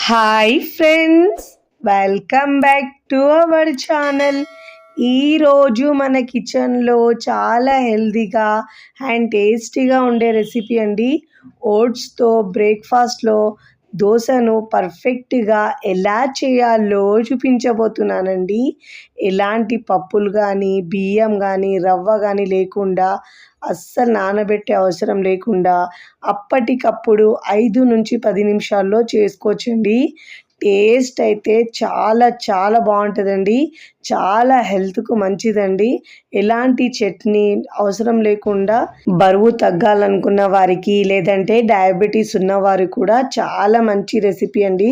Hi friends, welcome back to our channel. ఈరోజు మన కిచెన్లో చాలా హెల్తీగా అండ్ టేస్టీగా ఉండే రెసిపీ అండి. ఓట్స్తో బ్రేక్ఫాస్ట్లో దోశను పర్ఫెక్ట్గా ఎలా చేయాలో చూపించబోతున్నానండి. ఎలాంటి పప్పులు కానీ, బియ్యం కానీ, రవ్వ కానీ లేకుండా, అస్సలు నానబెట్టే అవసరం లేకుండా అప్పటికప్పుడు 5 నుంచి 10 నిమిషాల్లో చేసుకోవచ్చండి. టేస్ట్ అయితే చాలా చాలా బాగుంటుందండి. చాలా హెల్త్కు మంచిదండి. ఎలాంటి చట్నీ అవసరం లేకుండా బరువు తగ్గాలనుకున్న వారికి, లేదంటే డయాబెటీస్ ఉన్నవారు కూడా చాలా మంచి రెసిపీ అండి.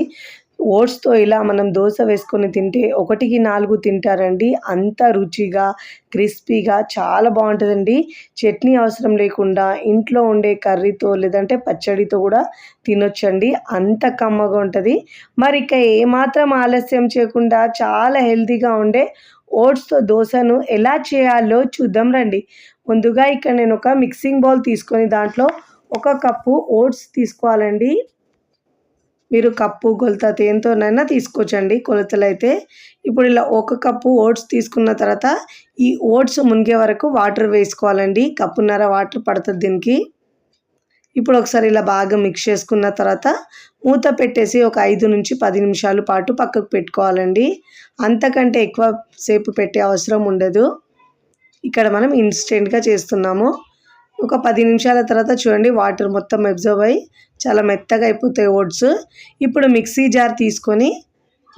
ఓట్స్తో ఇలా మనం దోశ వేసుకొని తింటే 1కి 4 తింటారండి. అంత రుచిగా, క్రిస్పీగా చాలా బాగుంటుందండి. చట్నీ అవసరం లేకుండా ఇంట్లో ఉండే కర్రీతో లేదంటే పచ్చడితో కూడా తినొచ్చండి. అంత కమ్మగా ఉంటుంది. మరి ఇక ఏమాత్రం ఆలస్యం చేయకుండా చాలా హెల్తీగా ఉండే ఓట్స్తో దోశను ఎలా చేయాలో చూద్దాం రండి. ముందుగా ఇక్కడ నేను ఒక మిక్సింగ్ బౌల్ తీసుకొని దాంట్లో 1 కప్పు ఓట్స్ తీసుకోవాలండి. మీరు కప్పు కొలత దేనితోనైనా తీసుకోవచ్చండి కొలతలు అయితే. ఇప్పుడు ఇలా 1 కప్పు ఓట్స్ తీసుకున్న తర్వాత ఈ ఓట్స్ మునిగే వరకు వాటర్ వేసుకోవాలండి. కప్పున్నర వాటర్ పడుతుంది దీనికి. ఇప్పుడు ఒకసారి ఇలా బాగా మిక్స్ చేసుకున్న తర్వాత మూత పెట్టేసి ఒక 5 నుంచి 10 నిమిషాల పాటు పక్కకు పెట్టుకోవాలండి. అంతకంటే ఎక్కువ సేపు పెట్టే అవసరం ఉండదు. ఇక్కడ మనం ఇన్స్టెంట్గా చేస్తున్నాము. ఒక 10 నిమిషాల తర్వాత చూడండి, వాటర్ మొత్తం అబ్జర్వ్ అయ్యి చాలా మెత్తగా అయిపోతాయి ఓట్స్. ఇప్పుడు మిక్సీ జార్ తీసుకొని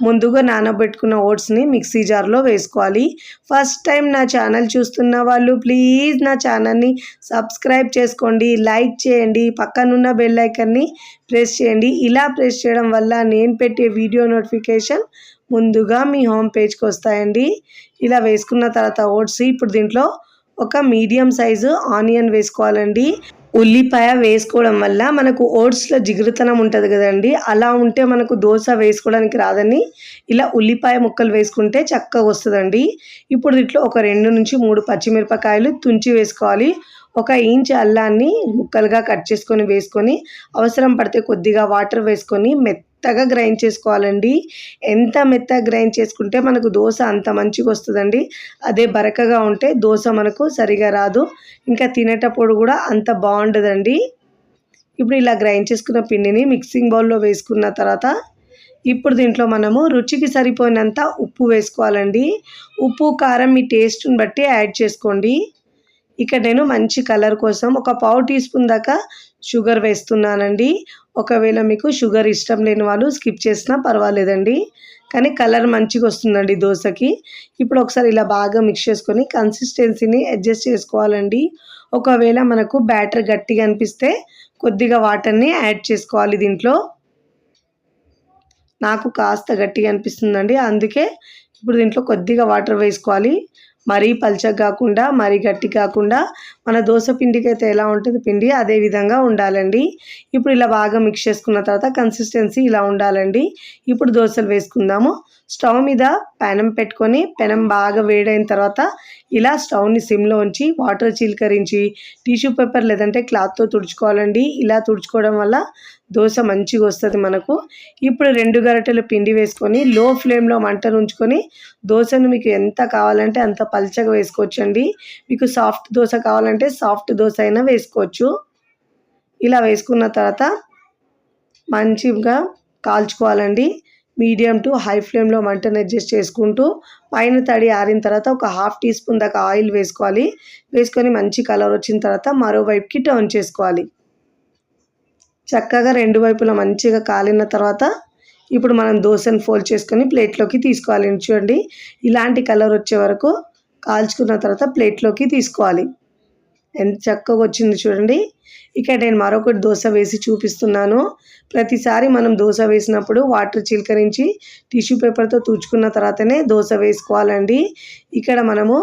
ముందుగా నానబెట్టుకున్న ఓట్స్ని మిక్సీ జార్లో వేసుకోవాలి. ఫస్ట్ టైం నా ఛానల్ చూస్తున్న వాళ్ళు ప్లీజ్ నా ఛానల్ని సబ్స్క్రైబ్ చేసుకోండి, లైక్ చేయండి, పక్కనున్న బెల్ ఐకాన్ని ప్రెస్ చేయండి. ఇలా ప్రెస్ చేయడం వల్ల నేను పెట్టే వీడియో నోటిఫికేషన్ ముందుగా మీ హోమ్ పేజ్కి వస్తాయండి. ఇలా వేసుకున్న తర్వాత ఓట్స్, ఇప్పుడు దీంట్లో ఒక మీడియం సైజు ఆనియన్ వేసుకోవాలండి. ఉల్లిపాయ వేసుకోవడం వల్ల మనకు ఓట్స్లో జిగురుతనం ఉంటుంది కదండి, అలా ఉంటే మనకు దోశ వేసుకోవడానికి రాదని ఇలా ఉల్లిపాయ ముక్కలు వేసుకుంటే చక్కగా వస్తుందండి. ఇప్పుడు దీంట్లో ఒక 2 నుంచి 3 పచ్చిమిరపకాయలు తుంచి వేసుకోవాలి. 1 ఇంచ్ అల్లాన్ని ముక్కలుగా కట్ చేసుకొని వేసుకొని అవసరం పడితే కొద్దిగా వాటర్ వేసుకొని మెత్తగా గ్రైండ్ చేసుకోవాలండి. ఎంత మెత్తగా గ్రైండ్ చేసుకుంటే మనకు దోశ అంత మంచిగా వస్తుందండి. అదే బరకగా ఉంటే దోశ మనకు సరిగా రాదు, ఇంకా తినేటప్పుడు కూడా అంత బాగుండదండి. ఇప్పుడు ఇలా గ్రైండ్ చేసుకున్న పిండిని మిక్సింగ్ బౌల్లో వేసుకున్న తర్వాత ఇప్పుడు దీంట్లో మనము రుచికి సరిపోయినంత ఉప్పు వేసుకోవాలండి. ఉప్పు, కారం మీ టేస్ట్ని బట్టి యాడ్ చేసుకోండి. ఇక్కడ నేను మంచి కలర్ కోసం ఒక పావు టీ స్పూన్ దాకా షుగర్ వేస్తున్నానండి. ఒకవేళ మీకు షుగర్ ఇష్టం లేని వాళ్ళు స్కిప్ చేసినా పర్వాలేదండి, కానీ కలర్ మంచిగా వస్తుందండి దోశకి. ఇప్పుడు ఒకసారి ఇలా బాగా మిక్స్ చేసుకొని కన్సిస్టెన్సీని అడ్జస్ట్ చేసుకోవాలండి. ఒకవేళ మనకు బ్యాటర్ గట్టిగా అనిపిస్తే కొద్దిగా వాటర్ని యాడ్ చేసుకోవాలి. దీంట్లో నాకు కాస్త గట్టిగా అనిపిస్తుందండి, అందుకే ఇప్పుడు దీంట్లో కొద్దిగా వాటర్ వేసుకోవాలి. మరీ పల్చగా కాకుండా, మరీ గట్టి కాకుండా, మన దోశ పిండికి అయితే ఎలా ఉంటుంది పిండి అదే విధంగా ఉండాలండి. ఇప్పుడు ఇలా బాగా మిక్స్ చేసుకున్న తర్వాత కన్సిస్టెన్సీ ఇలా ఉండాలండి. ఇప్పుడు దోశలు వేసుకుందాము. స్టవ్ మీద పెనం పెట్టుకొని పెనం బాగా వేడైన తర్వాత ఇలా స్టవ్ని సిమ్లో ఉంచి వాటర్ చిలకరించి టిష్యూ పేపర్ లేదంటే క్లాత్తో తుడుచుకోవాలండి. ఇలా తుడుచుకోవడం వల్ల దోశ మంచిగా వస్తుంది మనకు. ఇప్పుడు 2 గరిటెల పిండి వేసుకొని లో ఫ్లేమ్లో మంటను ఉంచుకొని దోశను మీకు ఎంత కావాలంటే అంత పల్చగా వేసుకోవచ్చండి. మీకు సాఫ్ట్ దోశ కావాలంటే సాఫ్ట్ దోశ అయినా వేసుకోవచ్చు. ఇలా వేసుకున్న తర్వాత మంచిగా కాల్చుకోవాలండి. మీడియం టు హై ఫ్లేమ్లో మంటను అడ్జస్ట్ చేసుకుంటూ పైన తడి ఆరిన తర్వాత ఒక 1/2 టీ స్పూన్ దాకా ఆయిల్ వేసుకోవాలి. వేసుకొని మంచి కలర్ వచ్చిన తర్వాత మరోవైపుకి టర్న్ చేసుకోవాలి. చక్కగా 2 వైపులా మంచిగా కాలిన తర్వాత ఇప్పుడు మనం దోశను ఫోల్డ్ చేసుకొని ప్లేట్లోకి తీసుకోవాలి. చూడండి, ఇలాంటి కలర్ వచ్చే వరకు కాల్చుకున్న తర్వాత ప్లేట్లోకి తీసుకోవాలి. ఎంత చక్కగా వచ్చింది చూడండి. ఇక్కడ నేను మరొకటి దోశ వేసి చూపిస్తున్నాను. ప్రతిసారి మనం దోశ వేసినప్పుడు వాటర్ చిలకరించి టిష్యూ పేపర్తో తుడుచుకున్న తర్వాతనే దోశ వేసుకోవాలండి. ఇక్కడ మనము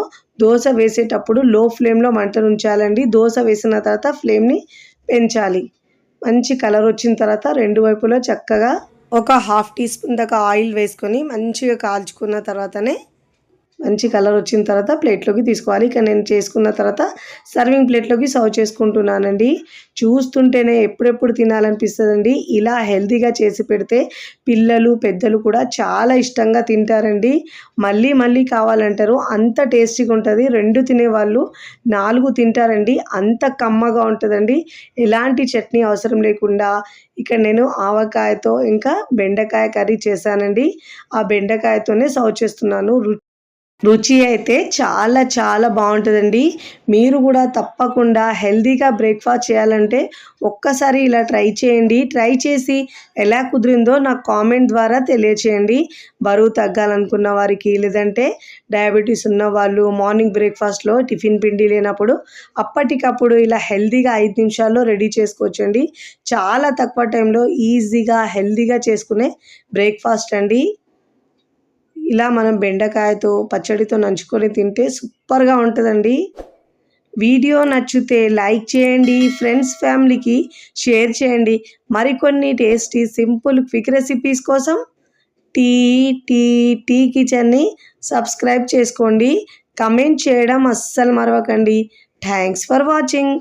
దోశ వేసేటప్పుడు లో ఫ్లేమ్లో మంటను ఉంచాలండి. దోశ వేసిన తర్వాత ఫ్లేమ్ని పెంచాలి. మంచి కలర్ వచ్చిన తర్వాత 2 వైపులా చక్కగా ఒక 1/2 టీ స్పూన్ దాకా ఆయిల్ వేసుకొని మంచిగా కాల్చుకున్న తర్వాతనే మంచి కలర్ వచ్చిన తర్వాత ప్లేట్లోకి తీసుకోవాలి. ఇక నేను చేసుకున్న తర్వాత సర్వింగ్ ప్లేట్లోకి సర్వ్ చేసుకుంటున్నానండి. చూస్తుంటేనే ఎప్పుడెప్పుడు తినాలనిపిస్తుందండి. ఇలా హెల్తీగా చేసి పెడితే పిల్లలు పెద్దలు కూడా చాలా ఇష్టంగా తింటారండి. మళ్ళీ మళ్ళీ కావాలంటారు. అంత టేస్టీగా ఉంటుంది. 2 తినేవాళ్ళు 4 తింటారండి. అంత కమ్మగా ఉంటుందండి. ఎలాంటి చట్నీ అవసరం లేకుండా ఇక్కడ నేను ఆవకాయతో ఇంకా బెండకాయ కర్రీ చేశానండి. ఆ బెండకాయతోనే సర్వ్ చేస్తున్నాను. రుచి అయితే చాలా చాలా బాగుంటుందండి. మీరు కూడా తప్పకుండా హెల్తీగా బ్రేక్ఫాస్ట్ చేయాలంటే ఒక్కసారి ఇలా ట్రై చేయండి. ట్రై చేసి ఎలా కుదిరిందో నాకు కామెంట్ ద్వారా తెలియచేయండి. బరువు తగ్గాలనుకున్న వారికి, లేదంటే డయాబెటీస్ ఉన్నవాళ్ళు మార్నింగ్ బ్రేక్ఫాస్ట్లో టిఫిన్ పిండి లేనప్పుడు అప్పటికప్పుడు ఇలా హెల్తీగా 5 నిమిషాల్లో రెడీ చేసుకోవచ్చండి. చాలా తక్కువ టైంలో ఈజీగా హెల్తీగా చేసుకునే బ్రేక్ఫాస్ట్ అండి. ఇలా మనం బెండకాయతో పచ్చడితో నంచుకొని తింటే సూపర్గా ఉంటుందండి. వీడియో నచ్చితే లైక్ చేయండి, ఫ్రెండ్స్ ఫ్యామిలీకి షేర్ చేయండి. మరికొన్ని టేస్టీ సింపుల్ క్విక్ రెసిపీస్ కోసం టీ టీ టీ కిచెన్ని సబ్స్క్రైబ్ చేసుకోండి. కమెంట్ చేయడం అస్సలు మరవకండి. Thanks for watching.